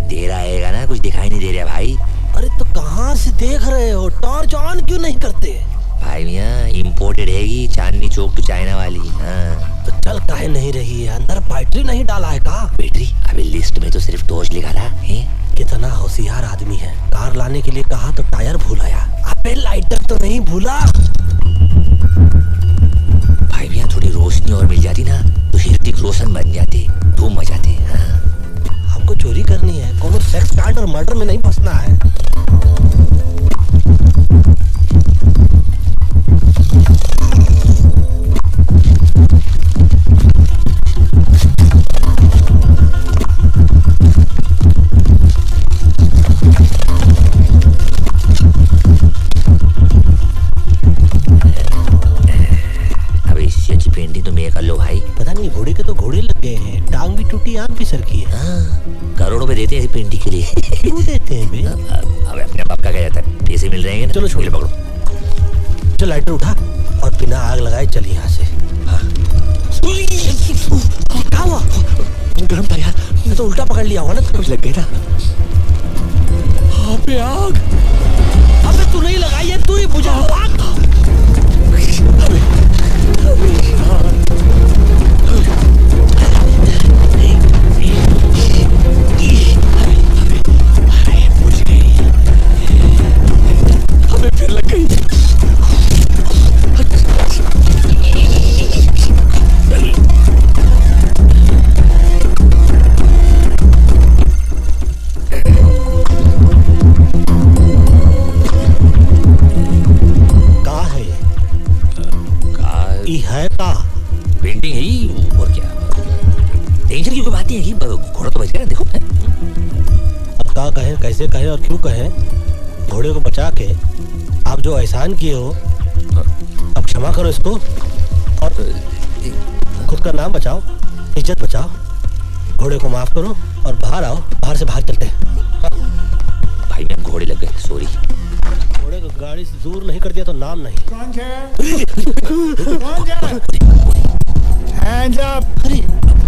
अंधेरा आएगा ना, कुछ दिखाई नहीं दे रहा भाई। अरे तो कहाँ से देख रहे हो? टॉर्च ऑन क्यों नहीं करते? भाई मियाँ इम्पोर्टेड हैगी, चांदनी चौक टू चाइना वाली। हाँ तो चल काहे नहीं रही है? अंदर बैटरी नहीं डाला है का? बैटरी? अभी लिस्ट में तो सिर्फ टॉर्च लिखा था है? कितना होशियार आदमी है। कार लाने के लिए कहा तो टायर भूल आया। अबे लाइटर तो नहीं भूला? भाई मियाँ थोड़ी रोशनी और मिल जाती ना तो ऋतिक रोशन बन जाते, धूम मचाते। हाँ हमको चोरी करनी है, कोनो सेक्स कांड और मर्डर में नहीं फंसना है। पेंटिंग तो मैं कर लो भाई। पता नहीं घोड़े के तो घोड़े लग गए हैं, टांग भी टूटी, आंख भी सरकी है। हाँ, करोड़ों में देते हैं पेंटिंग के लिए। क्यों देते हैं बे? अब अपने बाप का क्या जाता है, पैसे मिल रहे हैं ना। चलो छोड़ पकड़ो, चल लाइटर उठा और बिना आग लगाए चल यहाँ से। हाँ। क्या हुआ? गर्म था यार। मैं तो उल्टा पकड़ लिया होगा ना, कुछ लग गया ना। अबे आग! अबे तू नहीं लगाई है, तू ही बुझा। आग! फिर लग गई। कहाँ है ये? है का? पेंटिंग है ही, और क्या। टेंशन की कोई बात नहीं है, घोड़ा तो बच गया ना, देखो। अब का कहे, कैसे कहे और क्यों कहे? घोड़े को बचा के आप जो एहसान किए हो, अब क्षमा करो इसको और खुद का नाम बचाओ, इज्जत बचाओ। घोड़े को माफ करो और बाहर आओ, बाहर से भाग चलते हैं। भाई मैं घोड़े लग गए, सॉरी। घोड़े को गाड़ी से दूर नहीं कर दिया तो नाम नहीं। कौन हैंड्स अप! अरे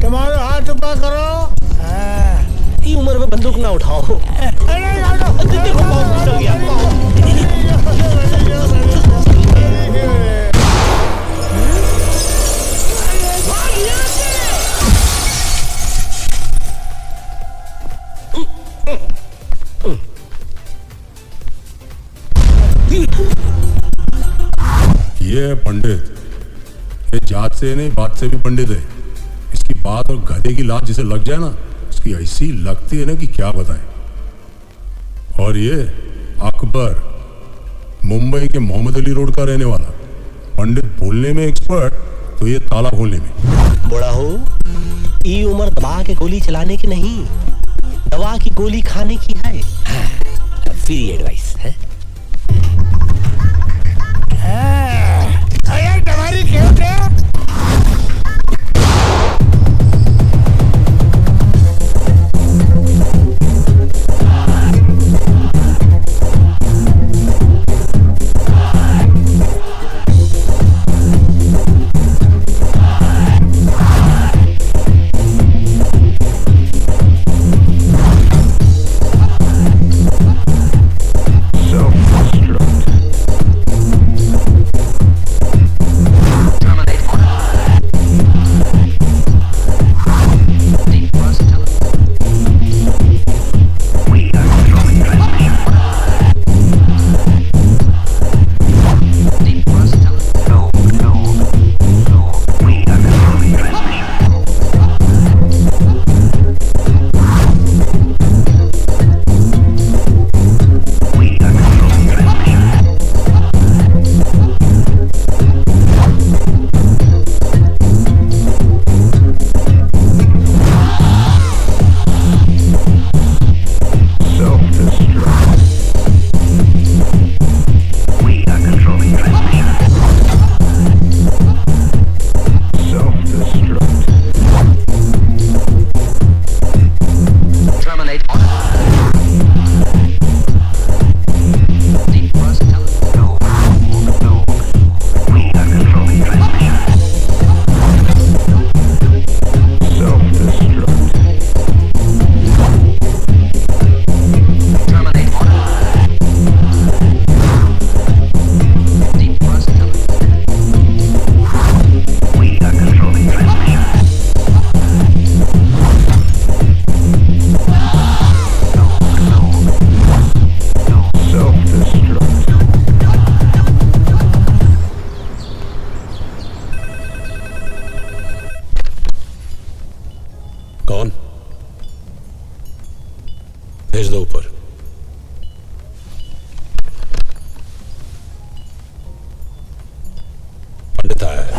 तुम्हारे हाथ ऊपर करो। ये उम्र में बंदूक ना उठाओ। देखो पाँव फिसल गया। ये है पंडित। ये जात से नहीं, बात से भी पंडित है। इसकी बात और गधे की लात जिसे लग जाए ना, उसकी ऐसी लगती है ना कि क्या बताएं। और ये अकबर, मुंबई के मोहम्मद अली रोड का रहने वाला। पंडित बोलने में एक्सपर्ट, तो ये ताला खोलने में। बड़ा हो, ये उम्र दबा के गोली चलाने की नहीं, दवा की गोली खाने की है। फ्री एडवाइस है। अरे तुम्हारी खेत है। So भेज दो ऊपर। पंडित आया है।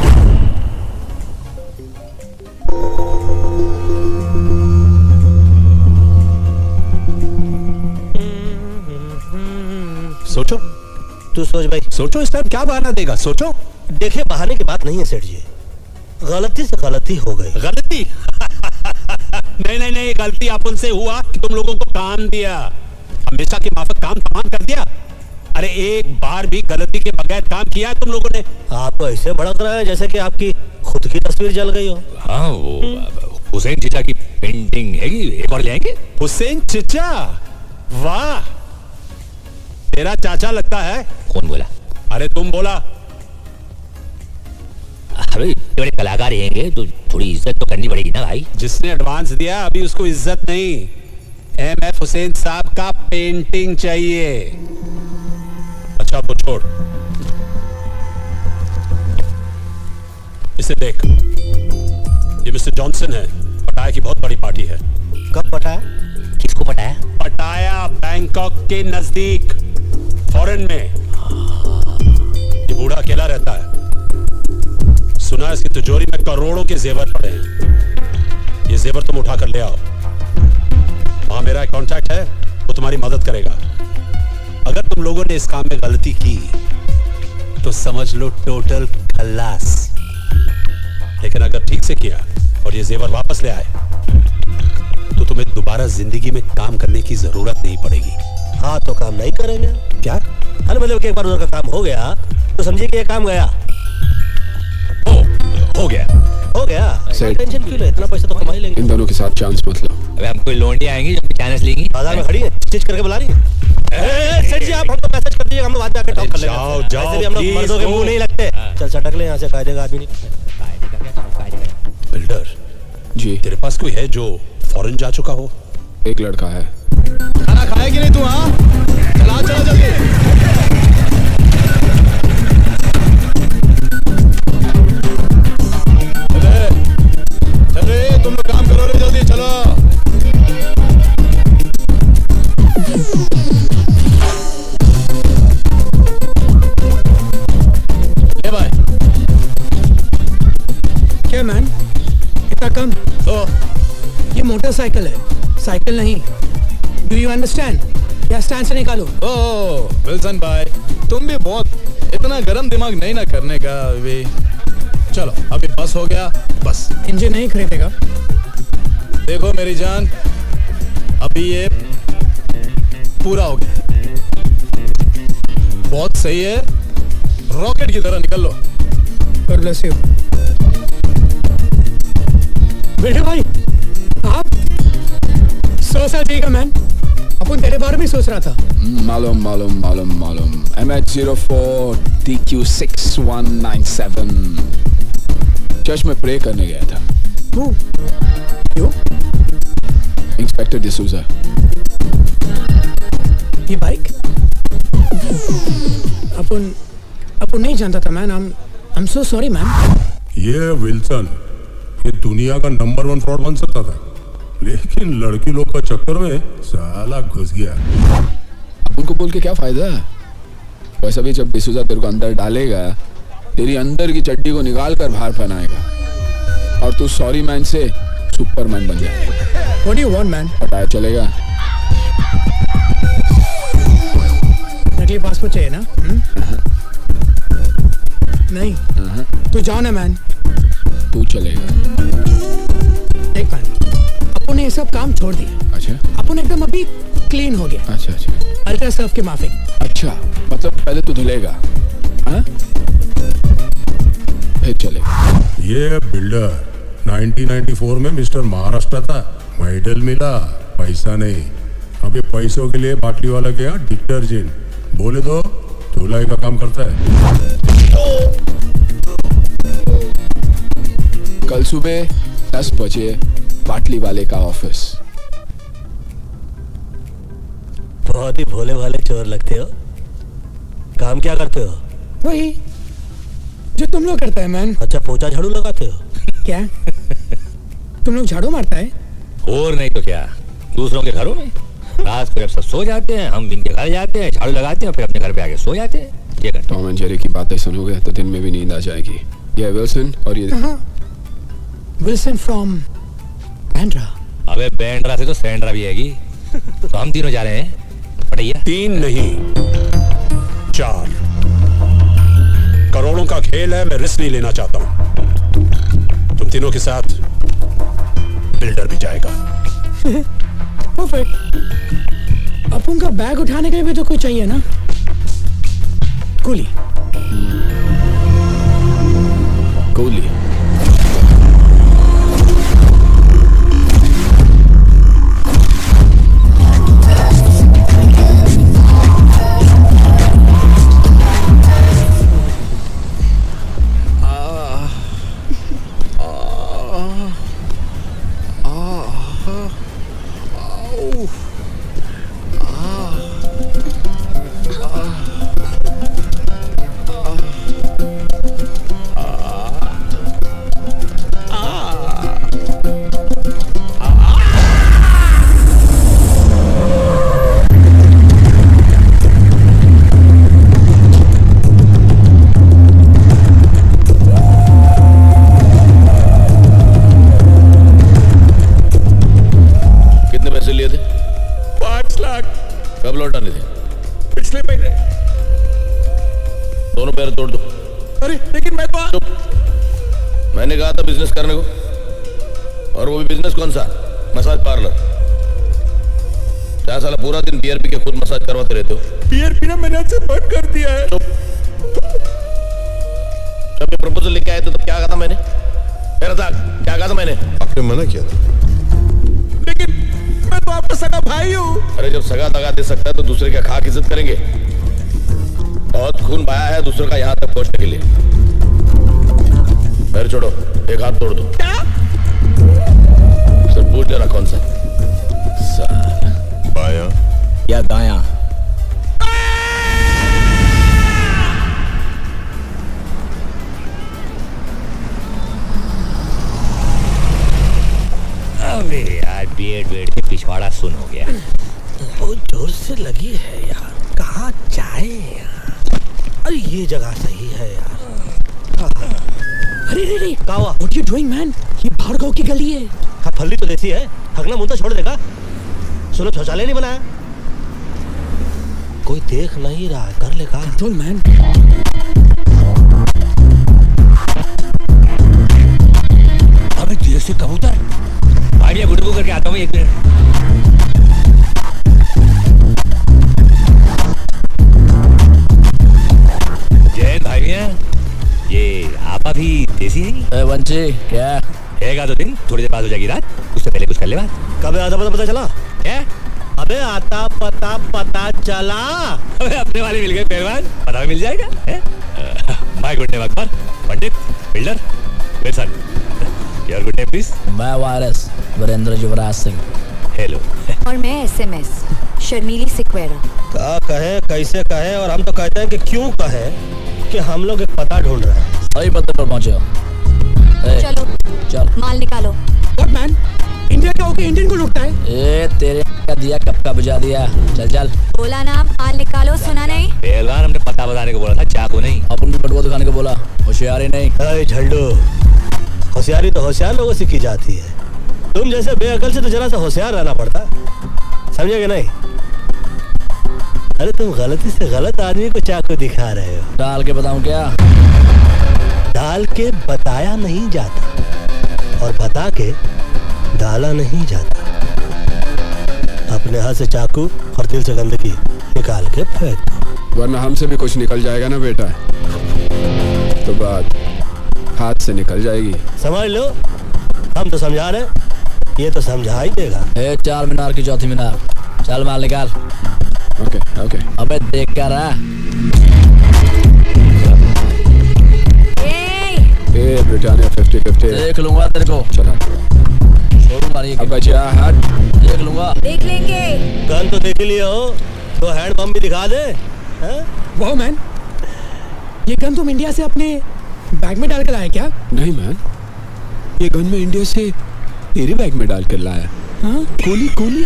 सोचो, तू सोच भाई। सोचो इस टाइम क्या बहाना देगा, सोचो। देखिए, बहाने की बात नहीं है सेठ जी, गलती से गलती हो गई। गलती? नहीं नहीं नहीं, गलती अपन से हुआ कि तुम लोगों को काम दिया, हमेशा की माफक काम तमाम कर दिया। अरे एक बार भी गलती के बगैर काम किया है तुम लोगों ने? आपको ऐसे भड़क रहा है जैसे कि आपकी खुद की तस्वीर जल गई हो। हाँ, वो हुसैन चचा की पेंटिंग है, एक और ले आएंगे। हुसैन चचा? वाह, तेरा चाचा लगता है। कौन बोला? अरे तुम बोला। अरे बड़े कलाकार रहेंगे तो थोड़ी इज्जत तो करनी पड़ेगी ना भाई। जिसने एडवांस दिया अभी उसको इज्जत नहीं, MF हुसैन साहब का पेंटिंग चाहिए। अच्छा वो छोड़, इसे देख, ये मिस्टर जॉनसन है, पटाया की बहुत बड़ी पार्टी है। कब पटाया? किसको पटाया? पटाया बैंकॉक के नजदीक, फॉरेन में। ये बूढ़ा अकेला रहता है, सुना इसकी तिजोरी में करोड़ों के जेवर पड़े हैं। ये जेवर तुम उठा कर ले आओ, वहां मेरा एक कॉन्टैक्ट है, वो तुम्हारी मदद करेगा। अगर तुम लोगों ने इस काम में गलती की तो समझ लो टोटल खल्लास, लेकिन अगर ठीक से किया और ये जेवर वापस ले आए तो तुम्हें दोबारा जिंदगी में काम करने की जरूरत नहीं पड़ेगी। हाँ, तो काम नहीं करेंगे क्या? अरे मतलब कि एक बार उधर का काम हो गया तो समझिए कि ये काम गया। हो गया। हो गया, टेंशन क्यों ले, इतना पैसा तो कमा ही लेंगे। इन दोनों के साथ चांस मत लो। अबे हम कोई लोंडी आएंगी जो चांस लेंगी। बाजार में खड़ी है, स्टिच करके बुला रही है। सेठ जी आप हमको मैसेज कर दीजिए, हम बाद में आके टॉक कर लेंगे। जाओ, जाओ, वैसे भी हम लोग please, मर्दों के go। मुंह नहीं लगते। चल सटक ले यहाँ से, कायदे का आदमी नहीं। बिल्डर जी, तेरे पास कोई है जो फॉरेन जा चुका हो? एक लड़का है। खाना खाएगी नहीं तू? हाँ, चला चला जल्दी। चले, तुम लोग काम करो रे, जल्दी चलो। ये भाई क्या मैन, इतना कम? तो ये मोटरसाइकिल है, साइकिल नहीं। Do you understand? या स्टैंड से निकालो। ओ विल्सन भाई, तुम भी बहुत इतना गरम दिमाग नहीं ना करने का अभी। चलो अभी बस हो गया, बस। इंजन नहीं खरीदेगा? देखो मेरी जान, अभी ये पूरा हो गया, बहुत सही है, रॉकेट की तरह निकल लो। God bless you। बेटे भाई, आप सोचा ठीक है मैन, अपन तेरे बारे में सोच रहा था। मालूम मालूम मालूम मालूम। MH04 TQ6197 चर्च में प्रे करने गया था। वो क्यों? इंस्पेक्टर डिसूजा। ये बाइक अपन नहीं जानता था man. I'm so sorry man. ये विल्सन, ये दुनिया का नंबर 1 फ्रॉड बन सकता था, लेकिन लड़की लोग का चक्कर में साला घुस गया। उनको बोल के क्या फायदा है? वैसा भी जब डिसूजा तेरे को अंदर डालेगा, तेरी अंदर की चड्डी को निकाल कर बाहर पहनाएगा और तू सॉरी मैन से सुपरमैन बन जाएगा। What do you want man? पटाया चलेगा? नकली पासपोर्ट चाहिए ना? नहीं, तू जाओ ना मैन। तू चलेगा। देख मैन, अपन ने ये सब काम छोड़ दिया। अच्छा अपन एकदम अभी क्लीन हो गया। अच्छा अच्छा अल्ट्रा सर्फ के माफिक। अच्छा, मतलब पहले तू धुलेगा, हाँ? फिर चलेगा। ये बिल्डर 1994 में मिस्टर महाराष्ट्र था, मेडल मिला, पैसा नहीं। अभी पैसों के लिए बाटली वाला गया डिटर्जेंट, बोले तो धुलाई का काम करता है। कल सुबह 10 बजे बाटली वाले का ऑफिस। बहुत ही भोले भाले चोर लगते हो। काम क्या करते हो? वही जो तुम लोग करता है मैन। अच्छा, पोछा झाड़ू लगाते हो? क्या तुम लोग झाड़ू मारता है? और नहीं तो क्या, दूसरों के घरों में। रात को जब सब सो जाते हैं हम इनके घर जाते हैं, झाड़ू लगाते हैं, फिर अपने घर पे आके सो जाते हैं। ये करते टॉम एंड जेरी की बातें सुनोगे तो दिन में भी नींद आ जाएगी। ये विल्सन और ये विल्सन फ्रॉम बैंड्रा। हैं। अबे बैंड्रा से तो सैंड्रा भी आएगी। तो हम तीनों जा रहे हैं पटैया। 3 नहीं 4 करोड़ों का खेल है, मैं रिस्क नहीं लेना चाहता हूं। तुम तीनों के साथ बिल्डर भी जाएगा। परफेक्ट। अब उनका बैग उठाने के लिए भी तो कोई चाहिए ना। Coolie coolie. मैंने कहा था बिजनेस करने को, और वो भी बिजनेस कौन सा? Massage parlour. क्या साला पूरा दिन बियर पी के खुद मसाज करवाते रहते हो? बियर पीना मैंने आपसे बंद कर दिया है। चुप। जब ये प्रपोजल लेके आए थे तो क्या कहा था मैंने? क्या कहा था मैंने? आपने मना किया था। लेकिन मैं तो आपका सगा भाई हूँ। अरे जब सगा दगा दे सकता है तो दूसरे का खाक इज्जत करेंगे। बहुत खून बहाया है दूसरे का यहाँ तक पहुंचने के लिए। पैर छोड़ो, एक हाथ तोड़ दो। क्या? सर पूछ लेना कौन सा? बायां या दायां? अबे यार बेड के पिछवाड़ा सुन हो गया। बहुत जोर से लगी है यार। कहाँ जाए यार? अरे ये जगह सही है यार। अरे रे रे क्या हुआ? What you doing man? ये बाहर गांव की गली है। हाँ, फल्ली तो देसी है, हकना मुंह तो छोड़ देगा। सुनो, शौचालय नहीं बनाया। कोई देख नहीं रहा, कर ले काम। Control man. अबे देर से कबूतर आइडिया गुडगो करके आता हूँ एक मिनट। जय भाई ये आप अभी देसी है? वंशी क्या रहेगा तो दिन थोड़ी देर बाद हो जाएगी रात, उससे पहले कुछ कर ले बात। कब आता पता चला? क्या? अबे आता पता चला। अबे अपने वाले मिल गए पहलवान, पता भी मिल जाएगा। My good name Akbar, Pandit, builder, Wilson. Your good name please? मैं वायरस वीरेंद्र युवराज सिंह। हेलो। और मैं एसएमएस शर्मीली सिक्वेरा। क्या कहे, कैसे कहे, और हम तो कहते हैं कि क्यों कहे कि हम लोग एक पता ढूंढ रहे हैं। सही पते पर पहुंचे हो। चलो चल माल निकालो। What man? इंडिया का होके इंडियन को लुटता है? ए तेरे का दिया कब का बुझा दिया। चल चल बोला ना, माल निकालो। सुना नहीं? पहलवान हमने पता बताने को बोला था, चाकू नहीं। अपन भी बटुआ दिखाने को बोला, होशियारी नहीं। अरे झंडू, होशियारी तो होशियार लोगों से की जाती है। तुम जैसे बेअकल से तो जरा सा होशियार रहना पड़ता, समझे कि नहीं? अरे तुम गलती से गलत आदमी को चाकू दिखा रहे हो। डाल के बताऊं क्या? डाल के बताया नहीं जाता, और बता के डाला नहीं जाता। अपने हाथ से चाकू और दिल से गंदगी निकाल के फेंक दो, वरना हमसे भी कुछ निकल जाएगा ना बेटा, तो बात हाथ से निकल जाएगी। समझ लो, हम तो समझा रहे, ये तो समझा ही देगा। ए 4 मीनार की चौथी मीनार, चल माल निकाल। Okay okay. अबे देख कर रहा। ए ब्रिटानिया 50-50 देख लूंगा तेरे को। चला छोड़ूंगा नहीं। अब बचा हाथ देख लूंगा। देख लेंगे। गन तो देख लिया हो, तो हैंड बम भी दिखा दे। वाह मैन, ये गन तुम इंडिया से अपने बैग में डाल कर लाए क्या? नहीं मैन, ये गन में इंडिया से तेरे बैग में डाल कर लाया। हाँ? Coolie coolie.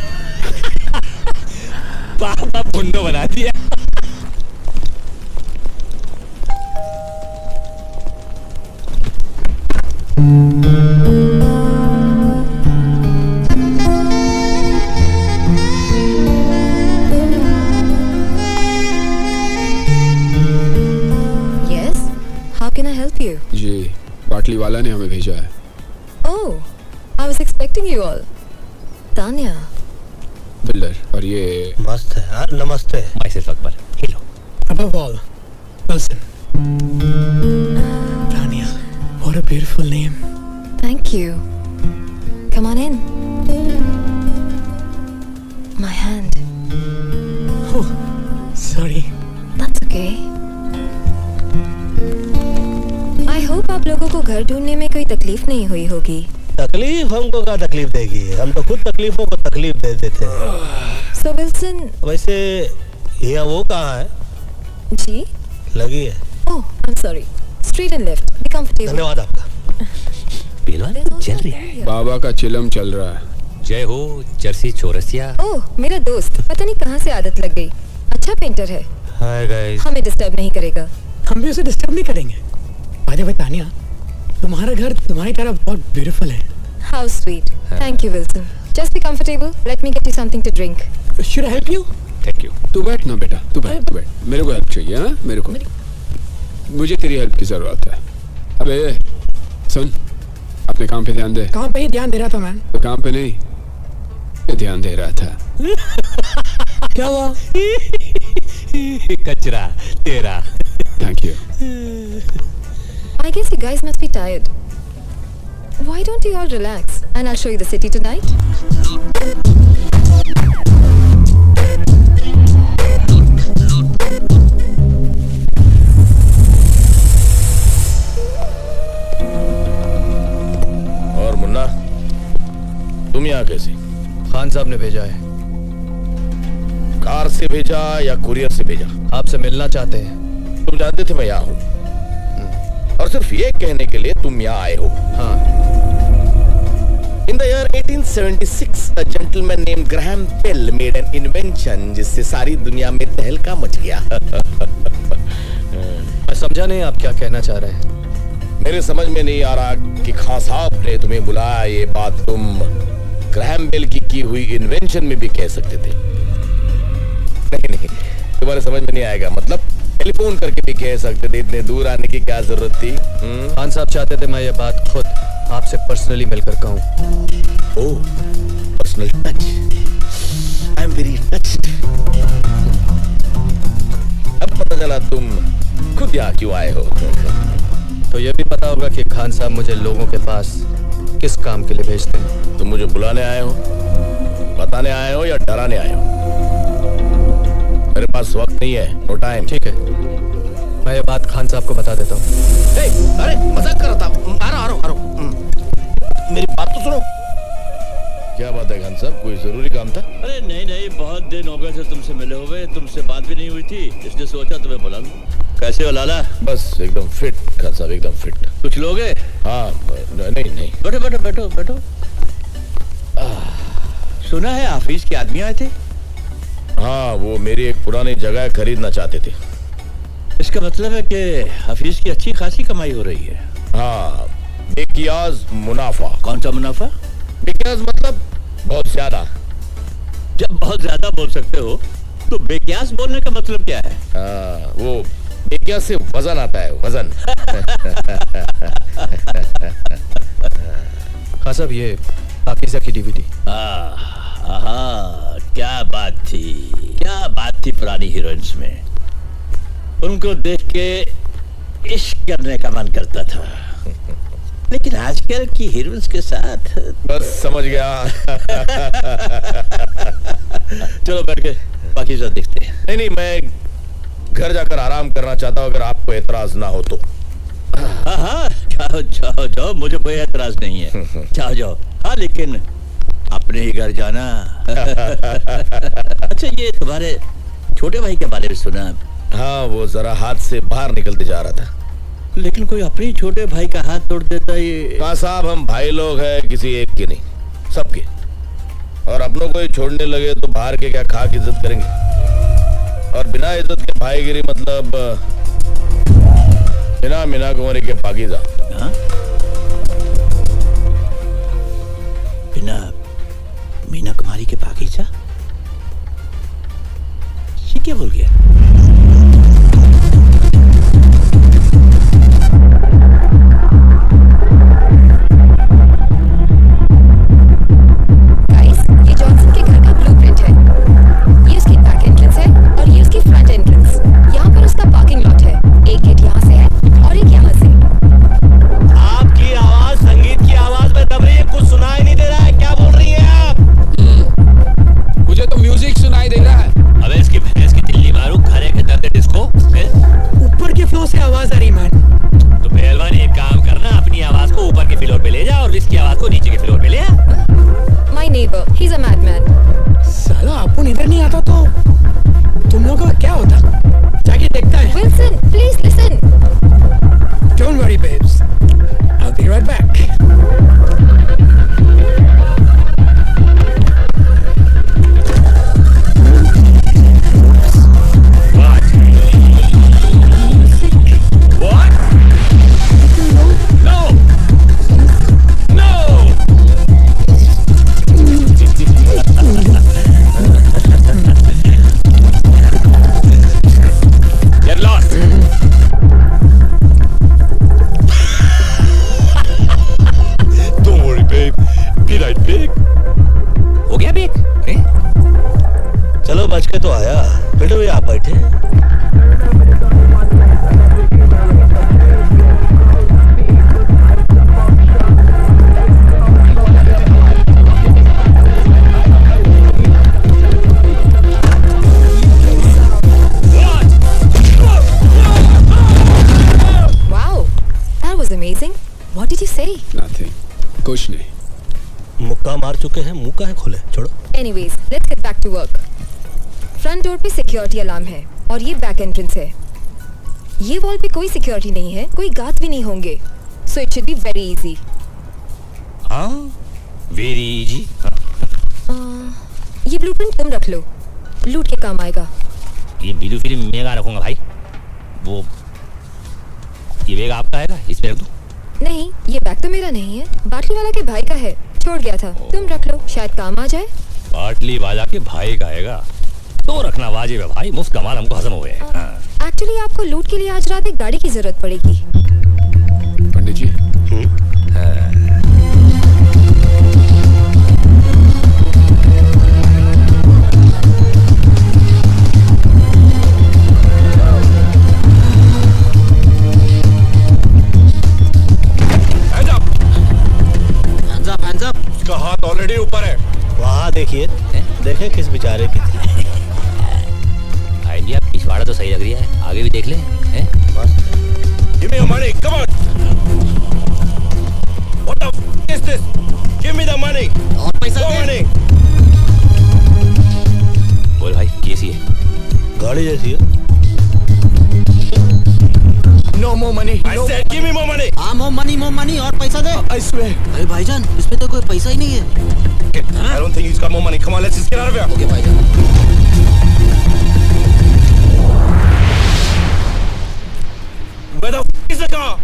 पापा पुन्नो बना दिया। Yes? How can I help you? जी बाटली वाला ने हमें भेजा है। Oh, I was expecting you all. Tanya. Builder और ये मस्त है यार, नमस्ते। My self Akbar, hello. Above all, Wilson. Tanya, what a beautiful name. Thank you. Come on in. My hand. Oh, sorry. That's okay. I hope आप लोगों को घर ढूंढने में कोई तकलीफ नहीं हुई होगी। तकलीफ हमको क्या तकलीफ देगी, हम तो खुद तकलीफों को तकलीफ दे देते हैं। So Wilson. वैसे ये वो कहाँ है? जी? लगी है। Oh, I'm sorry. Straight and left. Be comfortable. धन्यवाद आपका। पहलवान चल रहा है। बाबा का चिलम चल रहा है। जय हो जर्सी चौरसिया। ओह, मेरा दोस्त, पता नहीं कहाँ से आदत लग गई। अच्छा पेंटर है। Hi guys. हमें डिस्टर्ब नहीं करेगा। हम भी उसे डिस्टर्ब नहीं करेंगे। बाय द वे तानिया, तुम्हारा घर तुम्हारी तरह बहुत ब्यूटीफुल है। How sweet. Thank you, Wilson. Just be comfortable. Let me get you something to drink. Should I help you? Thank you. तू बैठ ना बेटा, तू बैठ। मेरे को हेल्प चाहिए। हाँ मेरे को, मुझे तेरी हेल्प की जरूरत है। अबे सुन, अपने काम पे ध्यान दे। काम पे ही ध्यान दे रहा था मैं। तो काम पे नहीं, पे ध्यान दे रहा था। क्या हुआ? कचरा तेरा। Thank you. I guess you guys must be tired. Why don't you all relax and I'll show you the city tonight? और मुन्ना, तुम यहाँ कैसे? खान साहब ने भेजा है। कार से भेजा या कुरियर से भेजा? आपसे मिलना चाहते हैं। तुम जानते थे मैं यहाँ हूँ, और सिर्फ ये कहने के लिए तुम यहाँ आए हो? हाँ। In the year 1876, a gentleman named Graham Bell made an invention जिससे सारी दुनिया में तहलका मच गया। मैं समझा नहीं आप क्या कहना चाह रहे हैं। मेरे समझ में नहीं आ रहा कि खान साहब ने तुम्हें बुलाया, ये बात तुम ग्रैहम बेल की हुई इन्वेंशन में भी कह सकते थे। नहीं, तुम्हारे समझ में नहीं आएगा। मतलब टेलीफोन करके भी कह सकते थे, इतने दूर आने की क्या जरूरत थी? खान साहब चाहते थे मैं ये बात खुद आपसे पर्सनली मिलकर कहूं। ओह, personal touch. I am very touched. अब पता चला तुम खुद यहाँ क्यों आए हो। तो ये भी पता होगा कि खान साहब मुझे लोगों के पास किस काम के लिए भेजते हैं। तुम मुझे बुलाने आए हो, बताने आए हो या डराने आए हो? मेरे पास वक्त नहीं है, नो टाइम। ठीक है, मैं ये बात खान साहब को बता देता हूँ। अरे मजाक कर रहा था। आ रहा हूँ। मेरी बात तो सुनो। क्या बात है खान साहब, कोई जरूरी काम था? अरे नहीं, बहुत दिन हो गए थे तुमसे मिले हुए, तुमसे बात भी नहीं हुई थी, इसलिए सोचा तुम्हें बुला लूं। कैसे हो लाला? बस एकदम फिट खान साहब, एकदम फिट। कुछ लोगे? हाँ, नहीं। बैठो। सुना है ऑफिस के आदमी आए थे? हाँ, वो मेरी एक पुरानी जगह खरीदना चाहते थे। इसका मतलब है कि ऑफिस की अच्छी खासी कमाई हो रही है। हाँ, बेकियाज मुनाफा। कौन सा मुनाफा? बेकियाज मतलब बहुत ज्यादा। जब बहुत ज्यादा बोल सकते हो तो बेकियास बोलने का मतलब क्या है? वो बेकियास से वजन आता है, वजन। हाँ साहब, ये पाकिज़ा की डीवीडी। क्या बात थी पुरानी हीरोइंस में। उनको देख के इश्क करने का मन करता था, लेकिन आजकल की हीरोइंस के साथ बस समझ गया। चलो बैठ के पाकिज़ा देखते हैं। नहीं, मैं घर जाकर आराम करना चाहता हूँ, अगर आपको एतराज ना हो तो। हाँ, जाओ, मुझे कोई एतराज नहीं है। जाओ। हाँ, लेकिन अपने ही घर जाना। अच्छा, ये तुम्हारे छोटे भाई के बारे में सुना? हाँ, वो जरा हाथ से बाहर निकलते जा रहा था। लेकिन कोई अपने छोटे भाई का हाथ तोड़ देता ये? हाँ साहब, हम भाई लोग हैं, किसी एक के नहीं, सबके। और अपनों को ही छोड़ने लगे तो बाहर के क्या खाक इज्जत करेंगे। और बिना इज्जत के भाईगिरी मतलब बिना मीना कुंवरी के पाकीज़ा। हाँ? बिना मीना कुमारी के पाकीज़ा? ये क्या बोल गया? कुछ नहीं। मुक्का मार चुके हैं, मुंह काहे खोले? छोड़ो। Anyways, let's get back to work. Front door पे सिक्योरिटी अलार्म है और ये बैक एंट्रेंस है। ये वॉल पे कोई सिक्योरिटी नहीं है, कोई गार्ड भी नहीं होंगे, so it should be very easy. हाँ, वेरी इजी। ये ब्लूप्रिंट तुम रख लो, लूट के काम आएगा। ये वीडियो फिल्म मेगा रखूंगा भाई। वो ये बैग आपका आएगा, इस पे रख दो। नहीं, ये बैग तो मेरा नहीं है, बाटली वाला के भाई का है, छोड़ गया था। तुम रख लो, शायद काम आ जाए। बाटली वाला के भाई का आएगा तो रखना वाजिब है भाई, मुफ्त कमाल हमको हजम हो गए। एक्चुअली आपको लूट के लिए आज रात एक गाड़ी की जरूरत पड़ेगी। पंडित जी। उसका हाथ ऑलरेडी ऊपर है। वहाँ देखिए, देखें किस बेचारे की थी। आइडिया पिछवाड़ा तो सही लग रही है, आगे भी देख ले। Give me your money, come on. What the f is this? Give me the money. और पैसा दे। बोल भाई, कैसी है? गाड़ी जैसी है। No more money. I said give me more money. हाँ, more money और पैसा दे। I swear. अरे भाईजान, इसमें तो कोई पैसा ही नहीं है। I don't think he's got more money. Come on, let's just get out of here. Okay भाईजान। Where the f is the car?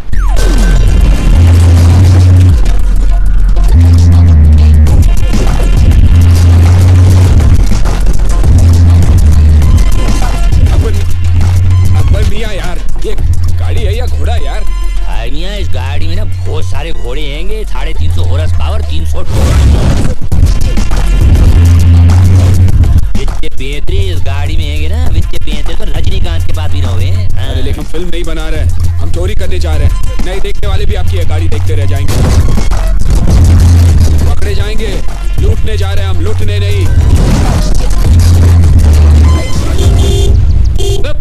Akbar मियां यार, ये गाड़ी है या घोड़ा यार? मियां, इस गाड़ी में ना बहुत सारे घोड़े हैंगे, 350 हॉर्स पावर, 300 वित्ते पेंतरे इस गाड़ी में हैंगे ना, वित्ते पेंतरे तो रजनीकांत के पास भी ना हुए। अरे लेकिन हम फिल्म नहीं बना रहे हैं, हम चोरी करने जा रहे हैं। नहीं देखने वाले भी आपकी ये गाड़ी देखते रह जाएंगे। पकड़े जाएंगे, लूटने जा रहे हैं हम, लूटने नहीं।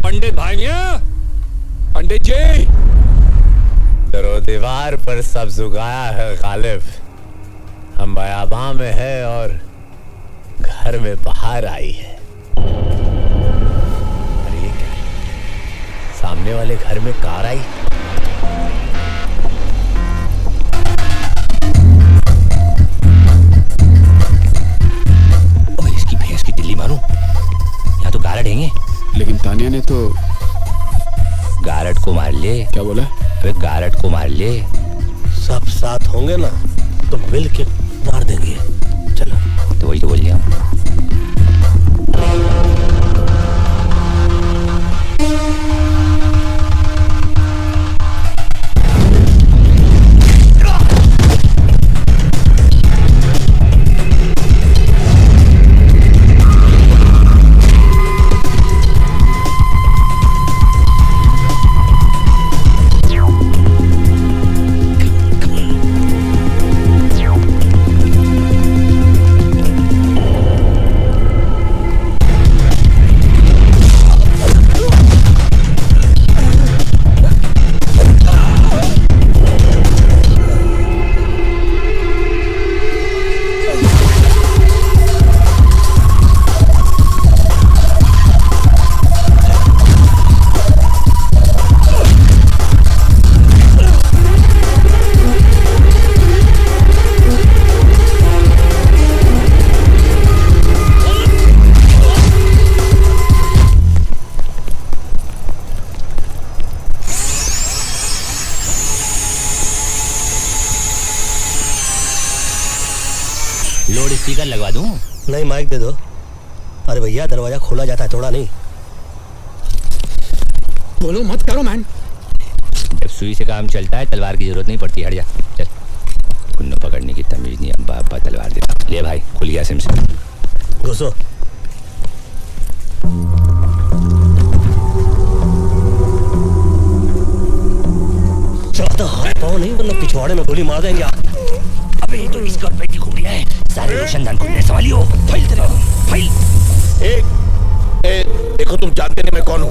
पंडित भाई मियां, पंडित जी। दरो दीवार पर सब जुगाया है गालिब, हम बयाबां में है और घर में बाहर आई है। अरे ये क्या है? सामने वाले घर में कार आई। और इसकी भैंस की दिल्ली मारूं, यहाँ तो गाला ढेंगे। लेकिन मैंने तो गारट को मार ले। क्या बोला? अरे गारट को मार ले। सब साथ होंगे ना तो मिल के मार देंगे। चलो। तो वही तो बोल लिया। लोड स्पीकर लगवा दूं? नहीं, माइक दे दो। अरे भैया दरवाजा खोला जाता है, थोड़ा नहीं। बोलो मत करो मैन। जब सुई से काम चलता है तलवार की जरूरत नहीं पड़ती। हट जा। चल। कुन्नू पकड़ने की तमीज नहीं। अब्बा अब्बा तलवार देता। ले भाई, खुल गया सिम से। घुसो। ज्यादा हाथ पाओ नहीं वरना पिछवाड़े में गोली मार देंगे। अबे ये तो इसका पेटी घूम रहा है। सारे रोशनदान को संभालियो। फाइल तेरा फाइल। देखो तुम जानते नहीं मैं कौन हूँ।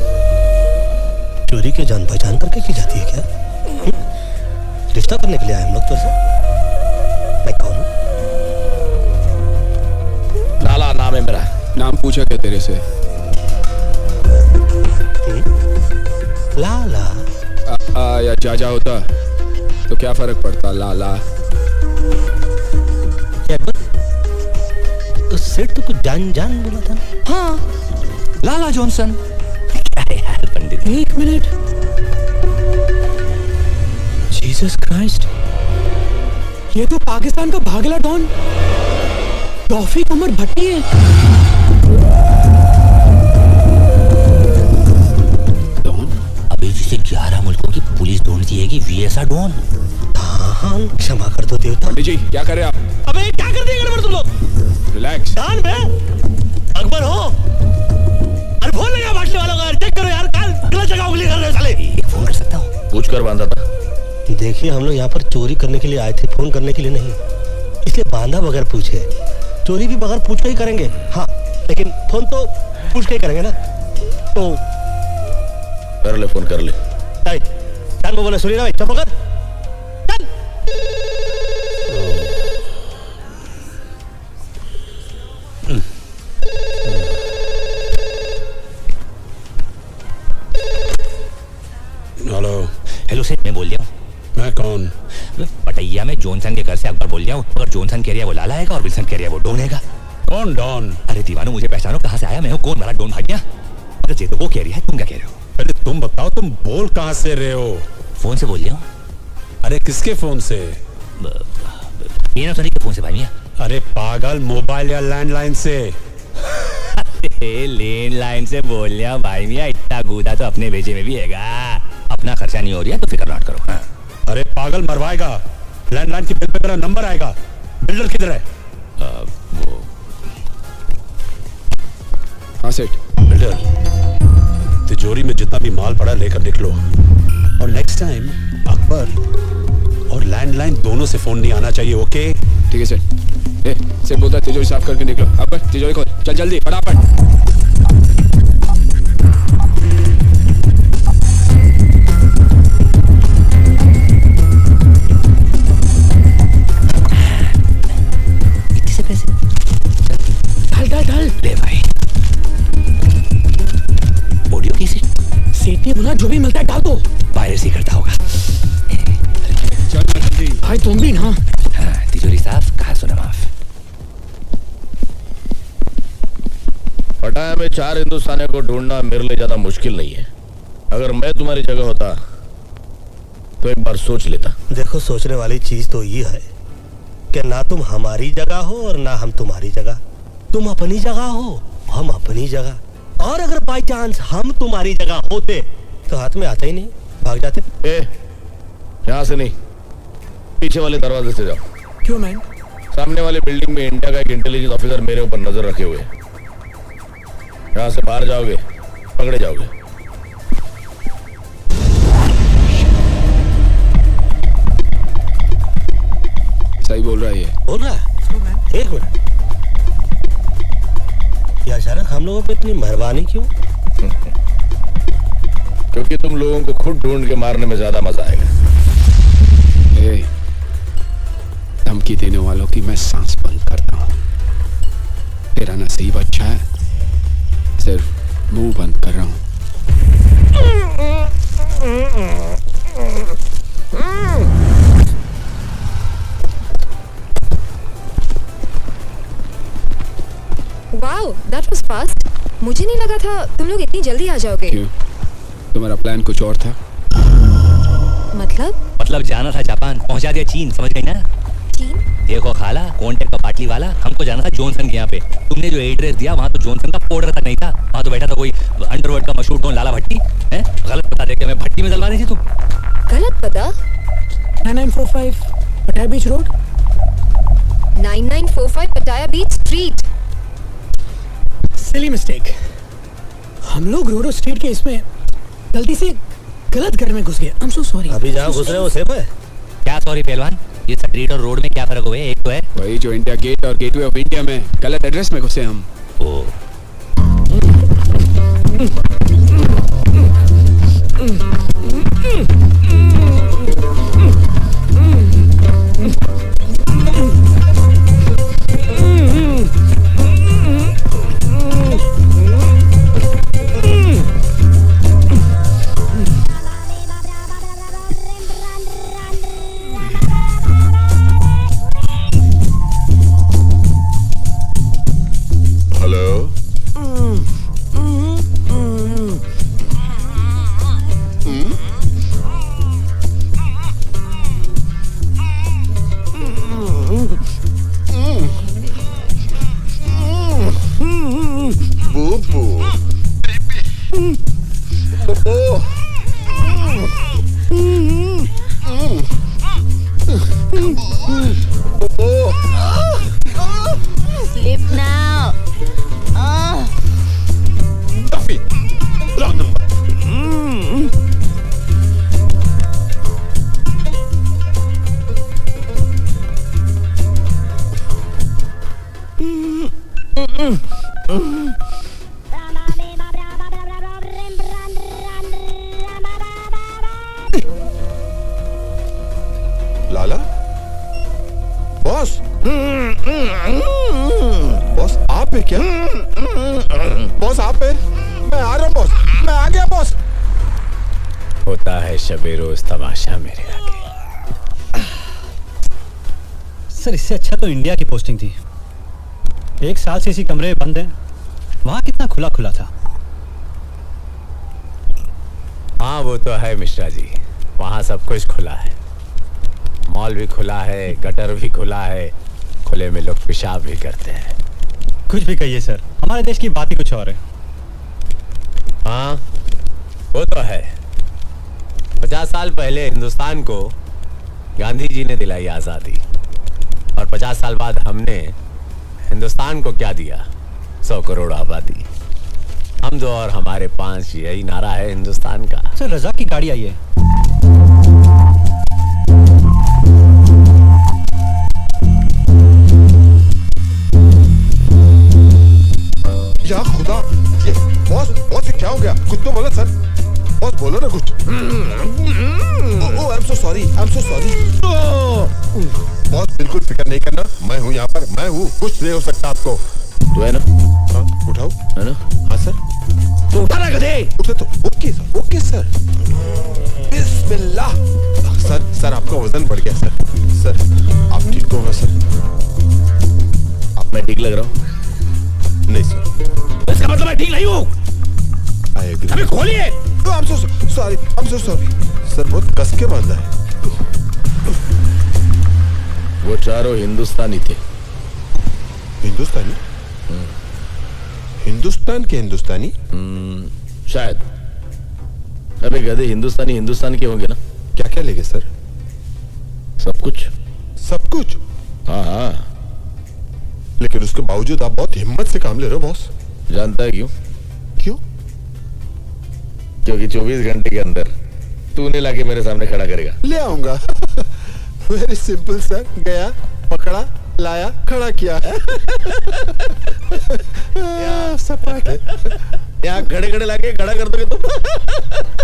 चोरी के जान पहचान करके की जाती है क्या? रिश्ता करने के लिए आए हम लोग तो ऐसे। मैं कौन हूँ? लाला नाम है मेरा। नाम पूछा क्या तेरे से? लाला या जाजा होता तो क्या फर्क पड़ता? लाला तो सेठ तो कुछ जान जान बोला था। हाँ, लाला जॉनसन। क्या है यार पंडित? एक मिनट। जीसस क्राइस्ट, ये तो पाकिस्तान का भागला डॉन तौफीक उमर भट्टी है। डॉन? अबे जिसे 11 मुल्कों की पुलिस ढूंढती है कि वीएसआ डॉन। हाँ, क्षमा कर दो देवता। पंडित जी क्या कर रहे आप? अबे क्या कर दिए गड़बड़ तुम लोग? रिलैक्स। जान में अकबर हो। अरे फोन लगा बाटली वालों का। चेक करो यार, काल गलत जगह उंगली कर रहे हो साले। फोन कर सकता हूँ? पूछ कर बांधा था। देखिए हम लोग यहाँ पर चोरी करने के लिए आए थे, फोन करने के लिए नहीं। इसलिए बांधा बगैर पूछे। चोरी भी बगैर पूछ के ही करेंगे। हाँ, लेकिन फोन तो पूछ के ही करेंगे ना। तो कर ले, फोन कर ले। वो बोले सुनी ना भाई, चुप कर। हेलो। हेलो सेठ, मैं बोल रहा हूँ। मैं कौन? पटैया में जॉनसन के घर से अकबर बोल रहा हूँ। अगर जॉनसन कह रहा है वो लाला है और विल्सन कह रहा है वो डॉन है। कौन डॉन? अरे दीवानो, मुझे पहचानो, कहाँ से आया मैं हूँ, कौन वाला डॉन भाग गया? अरे ये तो वो कह रही है, तुम क्या कह रहे हो? पहले तुम बताओ, तुम बोल कहाँ से रहे हो? फोन से बोल रहा हूँ। अरे किसके फोन से? ये ना सनी के फोन से भाई मियां। अरे पागल, मोबाइल या लैंडलाइन से? लैंडलाइन से बोल रहा भाई मियां। इतना गूदा तो अपने भेजे में भी हैगा। अपना खर्चा नहीं हो रहा तो फिक्र मत करो। हाँ। अरे पागल, मरवाएगा। लैंडलाइन की बिल पे मेरा नंबर आएगा। बिल्डर किधर है? वो हाँ सेठ। बिल्डर, तिजोरी में जितना भी माल पड़ा लेकर निकलो। और नेक्स्ट टाइम अकबर और लैंडलाइन दोनों से फोन नहीं आना चाहिए। ओके? ठीक है सेठ। सेठ बोलता है तिजोरी साफ करके निकलो। अकबर तिजोरी खोल, चल जल्दी फटाफट। ढल ले भाई। ऑडियो कैसे? सेठ ने बोला जो भी मिलता है डाल दो। पायरेसी करता होगा। चल जल्दी भाई तुम भी ना। हाँ, तिजोरी साफ, कहा सुना माफ। पटाया में 4 हिंदुस्तानियों को ढूंढना मेरे लिए ज्यादा मुश्किल नहीं है। अगर मैं तुम्हारी जगह होता तो एक बार सोच लेता। देखो, सोचने वाली चीज तो ये है कि ना तुम हमारी जगह हो और ना हम तुम्हारी जगह। तुम अपनी जगह हो, हम अपनी जगह। और अगर बाई चांस हम तुम्हारी जगह होते तो हाथ में आते ही नहीं, भाग जाते। यहाँ से नहीं, पीछे वाले दरवाजे से जाओ। क्यों मैन? सामने वाले बिल्डिंग में इंडिया का एक इंटेलिजेंस ऑफिसर मेरे ऊपर नजर रखे हुए है। यहाँ से बाहर जाओगे पकड़े जाओगे। सही बोल रहा है ये। बोल रहा है? एक मिनट, ये अचानक हम लोगों पे इतनी मेहरबानी क्यों? क्योंकि तुम लोगों को खुद ढूंढ के मारने में ज्यादा मजा आएगा। धमकी देने वालों की मैं सांस बंद करता हूँ। तेरा नसीब अच्छा है, सिर्फ मुंह बंद कर रहा हूँ। Wow, that was fast. मुझे नहीं लगा था तुम लोग इतनी जल्दी आ जाओगे। क्यों? तुम्हारा प्लान कुछ और था? मतलब जाना था जापान, पहुंचा दिया चीन, समझ गई ना? चीन? देखो खाला, कॉन्टेक्ट का बाटली वाला, हमको जाना था जॉनसन के यहाँ पे। तुमने जो एड्रेस दिया वहाँ तो जॉनसन का पाउडर तक नहीं था, वहाँ तो बैठा था कोई अंडरवर्ल्ड का मशहूर डॉन लाला भट्टी। हैं? गलत पता दे के मैं भट्टी में जलवा रही थी तुम। गलत पता? 9945 पटाया बीच रोड। 9945 पटाया बीच स्ट्रीट। Silly mistake. हम लोग रोरो स्ट्रीट के इसमें गलती से गलत घर में घुस गए। I'm so sorry। अभी जहाँ घुस रहे हो सेफ है? क्या सॉरी पहलवान, ये स्ट्रीट और रोड में क्या फर्क हुआ है? एक तो है वही जो इंडिया गेट और गेटवे ऑफ इंडिया में गलत एड्रेस में घुसे हम। ओ Sleep now. Duffy, wrong number. लाला? बॉस? बॉस आप है क्या? बॉस आप है? मैं आ रहा हूँ बॉस, मैं आ गया बॉस। होता है शबे रोज तमाशा मेरे आगे। सर इससे अच्छा तो इंडिया की पोस्टिंग थी। 1 साल से इसी कमरे में बंद है, वहां कितना खुला खुला था। हाँ वो तो है मिश्रा जी, वहाँ सब कुछ खुला है। मॉल भी खुला है, गटर भी खुला है, खुले में लोग पेशाब भी करते हैं। कुछ भी कहिए सर, हमारे देश की बात ही कुछ और है। हाँ वो तो है। 50 साल पहले हिंदुस्तान को गांधी जी ने दिलाई आज़ादी, और 50 साल बाद हमने हिंदुस्तान को क्या दिया? 100 करोड़ आबादी। हम दो और हमारे 5, यही नारा है हिंदुस्तान का। सर रजा की गाड़ी आई है। या खुदा, ये बॉस बॉस क्या हो गया? कुछ तो बोलो सर, बॉस बोलो ना कुछ। Oh I am so sorry, I am so sorry. Boss बिल्कुल फिक्र नहीं करना, मैं हूँ यहाँ पर, मैं हूँ, कुछ नहीं हो सकता आपको। तू है ना? हाँ उठाओ। है ना? हाँ सर। तो उठा ना गधे। उठे तो ओके सर, ओके सर। बिस्मिल्लाह। सर सर आपका वजन बढ़ गया सर। सर आप ठीक हो सर? अब मैं ठीक लग रहा हूँ? नहीं सर। इसका मतलब मैं ठीक नहीं हूँ। अबे खोलिए। I'm so sorry. I'm so sorry. Sir बहुत कस के बांधा है। वो चारों हिंदुस्तानी थे। हिंदुस्तानी? हिंदुस्तान के हिंदुस्तानी? शायद। अबे गधे, हिंदुस्तानी हिंदुस्तान के होंगे ना? क्या क्या लेंगे सर? सब कुछ। सब कुछ? हाँ हाँ। लेकिन उसके बावजूद आप बहुत हिम्मत से काम ले रहे हो बॉस। जानता है क्यों? क्यों? क्योंकि 24 घंटे के अंदर तू उन्हें लाके मेरे सामने खड़ा करेगा। ले आऊंगा। Very simple sir. गया, पकड़ा, लाया, खड़ा किया। सपाट है। यहाँ खड़े खड़े लाके खड़ा कर दोगे तुम?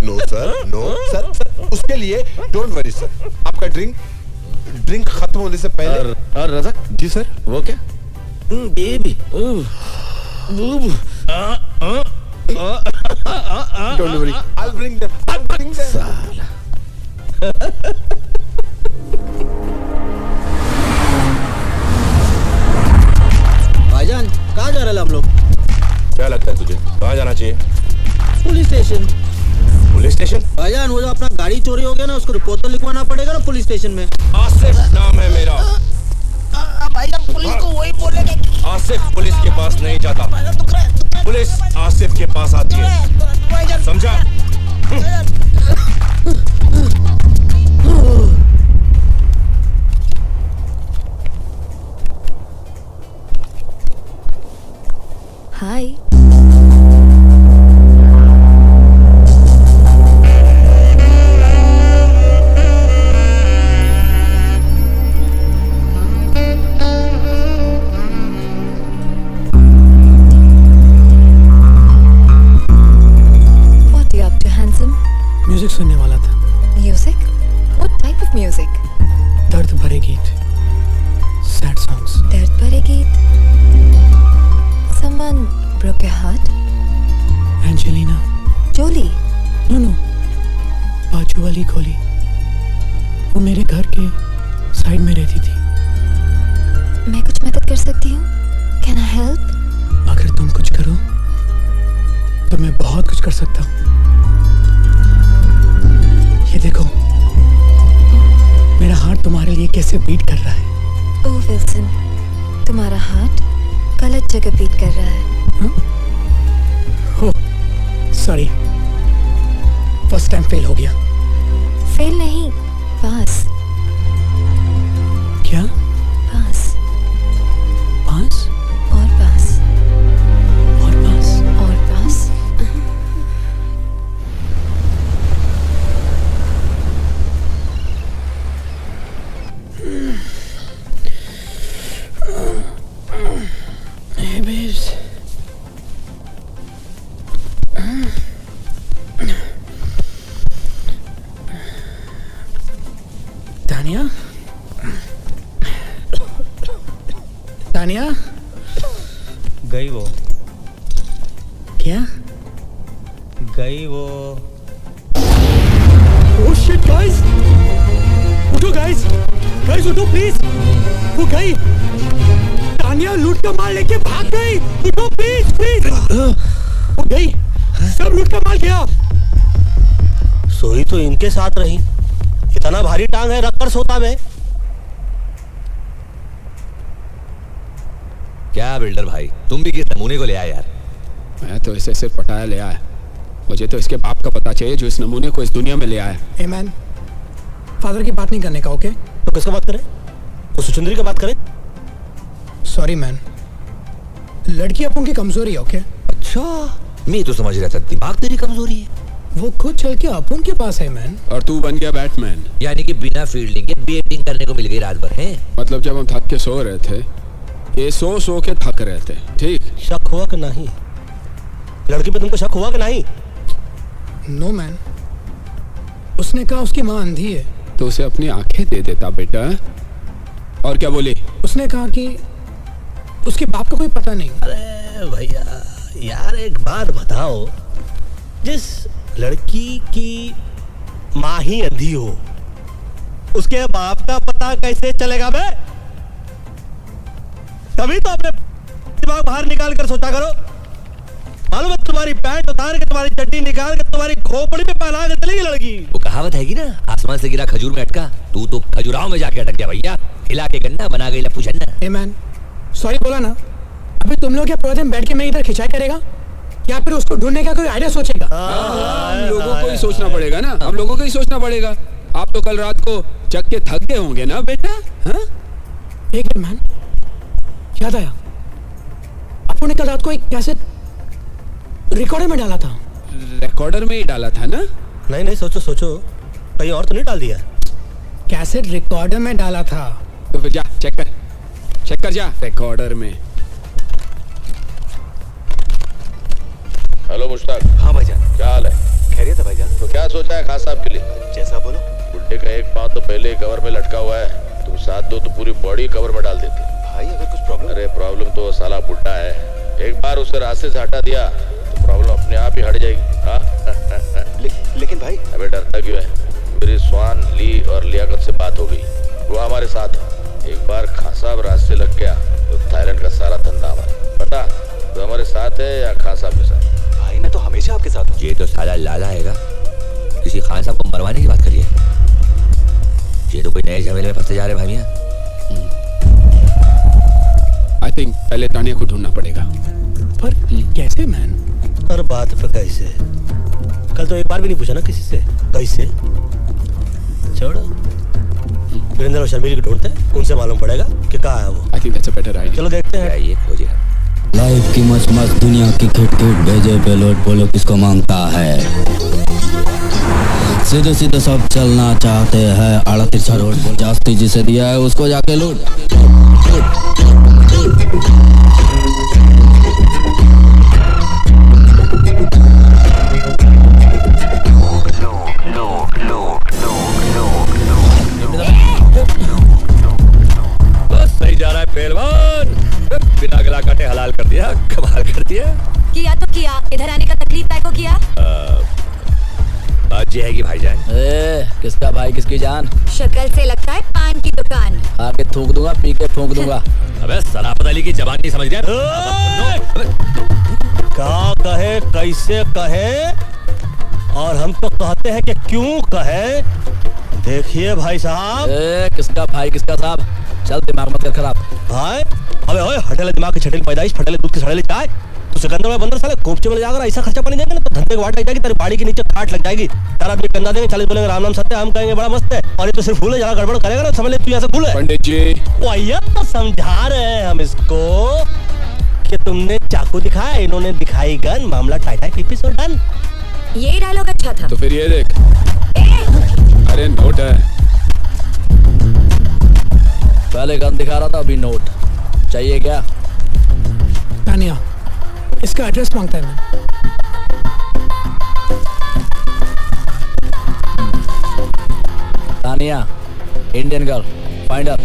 No sir, no sir, sir उसके लिए डोंट वरी सर। आपका ड्रिंक खत्म होने से पहले। और रज़ाक जी सर। वो क्या? Baby. Don't worry, I'll bring them. I'll bring them. साला। भाईजान कहाँ जा रहे हैं हम लोग? क्या लगता है तुझे कहाँ जाना चाहिए? Police station. Police station? भाईजान वो जो अपना गाड़ी चोरी हो गया ना, उसको रिपोर्ट तो लिखवाना पड़ेगा ना पुलिस स्टेशन में। आसिफ नाम है मेरा। भाईजान पुलिस को वही बोलेगा। आसिफ पुलिस के पास नहीं जाता, पुलिस आसिफ के पास आती है, समझा? हाय। म्यूजिक सुनने वाला था। Music? What type of music? दर्द भरे गीत, सैड सॉन्ग्स। दर्द भरे गीत? Someone broke your heart? Angelina Jolie? No, बाजू वाली गोली। वो मेरे घर के साइड में रहती थी। मैं कुछ मदद कर सकती हूँ? Can I help? अगर तुम कुछ करो तो मैं बहुत कुछ कर सकता हूँ। ये देखो, मेरा हार्ट तुम्हारे लिए कैसे बीट कर रहा है। ओह विल्सन, तुम्हारा हार्ट गलत जगह बीट कर रहा है। Oh sorry, first time fail हो गया। फेल नहीं, पास। क्या? पास। पास? और पास। और पास? और पास। Hey babes. तानिया? तानिया? गई वो। क्या? गई वो। Oh shit guys! उठो guys! Guys उठो please! वो गई! तानिया लूट का माल लेके भाग गई। उठो प्लीज प्लीज। वो गई, सब लूट का माल गया। सोई तो इनके साथ रही, इतना भारी टांग है रख कर सोता मैं। क्या बिल्डर भाई, तुम भी किस नमूने को ले आए यार? मैं तो इसे सिर्फ पटाया ले आया। मुझे तो इसके बाप का पता चाहिए जो इस नमूने को इस दुनिया में ले आया। ए मैन, फादर की बात नहीं करने का, ओके? तो किसका बात करें? तो सुचंद्री का बात करें? सॉरी मैन, लड़की अपन की कमजोरी है, ओके? अच्छा, मैं तो समझ रहा था दिमाग तेरी कमजोरी है। वो खुद चल के अपन के पास है मैन। और तू बन गया बैटमैन। यानी कि बिना फील्डिंग के बैटिंग करने को मिल गई रात भर, है? मतलब जब हम थक के सो रहे थे, ये सो के थक रहे थे, ठीक? शक हुआ कि नहीं? लड़की पे तुमको शक हुआ कि नहीं? नो मैन, उसने कहा उसकी माँ अंधी है। तो उसे अपनी आंखें दे देता बेटा। और क्या बोली? उसने कहा कि उसके बाप का कोई पता नहीं। अरे भैया यार एक बात बताओ, जिस लड़की की माँ ही अंधी हो, उसके बाप का पता कैसे चलेगा बे? तभी तो अपने दिमाग बाहर निकाल कर सोचा करो। मालूम है तुम्हारी पैंट उतार के तुम्हारी चड्डी निकाल के तुम्हारी खोपड़ी पे पहना के चली लड़की। वो कहावत है कि ना, आसमान से गिरा खजूर में अटका, तू तो खजुराहो में जाके अटक गया भैया। हिला के गन्ना बना गई लप्पू छन्ना। ए मैन सॉरी बोला ना। अभी तुम लोग क्या पूरा दिन बैठ के मैं इधर खिंचाई करेगा या फिर उसको ढूंढने का कोई आइडिया सोचेगा? हम लोगों को ही सोचना पड़ेगा ना, हम लोगों को ही सोचना पड़ेगा। आप तो कल रात को जग के थक गए होंगे ना बेटा। हाँ? एक मैन याद आया, आपको ने कल रात को एक कैसेट रिकॉर्डर में डाला था। रिकॉर्डर में ही डाला था ना? नहीं नहीं, सोचो सोचो, कहीं और तो नहीं डाल दिया? कैसेट रिकॉर्डर में डाला था। तो फिर जा चेक कर जा रिकॉर्डर में। हेलो मुश्ताक। हाँ भाईजान। क्या हाल है? खैरियत है भाईजान। तो क्या सोचा है खान साहब के लिए? जैसा बोलो। बुड्ढे का एक पाँव तो पहले कवर में लटका हुआ है, तुम साथ दो तो पूरी बॉडी कवर में डाल देते। भाई अगर कुछ प्रॉब्लम? अरे प्रॉब्लम तो वो साला बुड्ढा है, एक बार उसे रास्ते से हटा दिया तो प्रॉब्लम अपने आप ही हट जाएगी। हाँ? लेकिन भाई। अबे डरता क्यों है? मेरी स्वान ली और लियाकत से बात हो गई, वो हमारे साथ है। एक बार खान साहब रास्ते लग गया तो थाईलैंड का सारा धंधा हमारा। बता तो हमारे साथ है या खान साहब के साथ? भाई मैं तो हमेशा आपके साथ हूँ। ये तो साला लाला हैगा, किसी खान साहब को मरवाने की बात करिए। ये तो कोई नए झमेले में फंसते जा रहे भाई। आई थिंक पहले तानिया को ढूंढना पड़ेगा। पर कैसे मैन? हर बात पे कैसे? कल तो एक बार भी नहीं पूछा ना किसी से कैसे। छोड़ो, वीरेंद्र और शर्मिली को ढूंढते हैं, उनसे मालूम पड़ेगा कि कहाँ है वो। I think that's a better idea. चलो देखते हैं। ये खोजे लाइफ की मस्त मस्त दुनिया की खिट खिट भेजे पेलोड, बोलो किसको मांगता है। सीधे सीधे सब चलना चाहते हैं, आड़ा तिरछा रोड जास्ती जिसे दिया है उसको जाके लूट। बस सही जा रहा है पहलवान, बिना गला काटे हलाल कर दिया, कमाल कर दिया। किया तो किया, इधर आने का तकलीफ काय को किया? बात ये है कि भाईजान। किसका भाई किसकी जान? शक्ल से लगता है पान की दुकान। आके थूक दूंगा, पी के फूंक दूंगा। अबे सराफत अली की जबान नहीं समझ गया? क्या कहे कैसे कहे और हम तो कहते हैं कि क्यों कहे। देखिए भाई साहब। किसका भाई किसका साहब? चल दिमाग मत कर खराब। भाई अबे ओए, हटेले दिमाग की छटेली पैदाइश, फटेले दूध की सड़ेली चाय। तो सिकंदर में बंदर साले कोपचे में ले जाकर ऐसा खर्चा पानी देंगे ना तो धंधे की वाट लग जाएगी, तेरी बाड़ी के नीचे काट लग जाएगी। तारा भी कंधा देंगे, 40 बोलेंगे राम नाम सत्य, हम कहेंगे बड़ा मस्त है। और ये तो सिर्फ फूल है, जरा गड़बड़ करेगा ना समझ ले तू ऐसा फूल है। पंडित जी भैया तो समझा रहे हैं हम इसको कि तुमने चाकू दिखाया, इन्होंने दिखाई गन, मामला टाइटाई पीपीस और डन। ये डायलॉग अच्छा था। तो फिर ये देख। अरे नोट है। पहले गन दिखा रहा था, अभी नोट चाहिए क्या? तानिया इसका एड्रेस मांगता है मैं। Tania Indian girl, find her.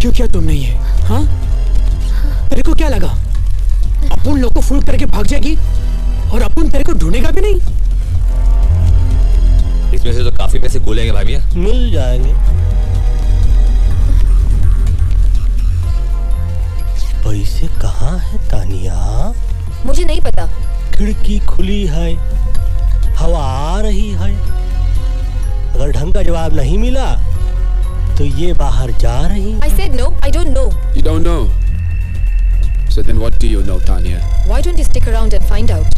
क्यों किया तुमने ये? हाँ तेरे को क्या लगा अपन लोग को फुल करके भाग जाएगी और अपन तेरे को ढूंढेगा भी नहीं? इसमें से तो काफी पैसे गोलेंगे भाई मियां। मिल जाएंगे। पैसे कहाँ है तानिया? मुझे नहीं पता। खिड़की खुली है, हवा आ रही है, अगर ढंग का जवाब नहीं मिला तो ये बाहर जा रही। I said no, I don't know. You don't know. So then what do you know, Tanya? Why don't you stick around and find out?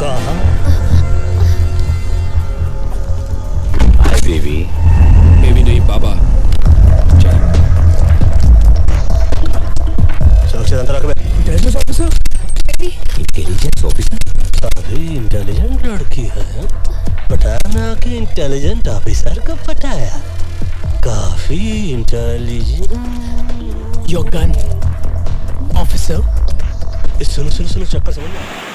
कहाँ? Hi baby. बेबी नहीं बाबा। सुरक्षित अंदर रख बे। ऑफिसर इंटेलिजेंट लड़की है। पटाया ना कि इंटेलिजेंट ऑफिसर को पटाया। काफी इंटेलिजेंट। Your gun officer. सुनो सुनो सुनो, चक्कर समझ में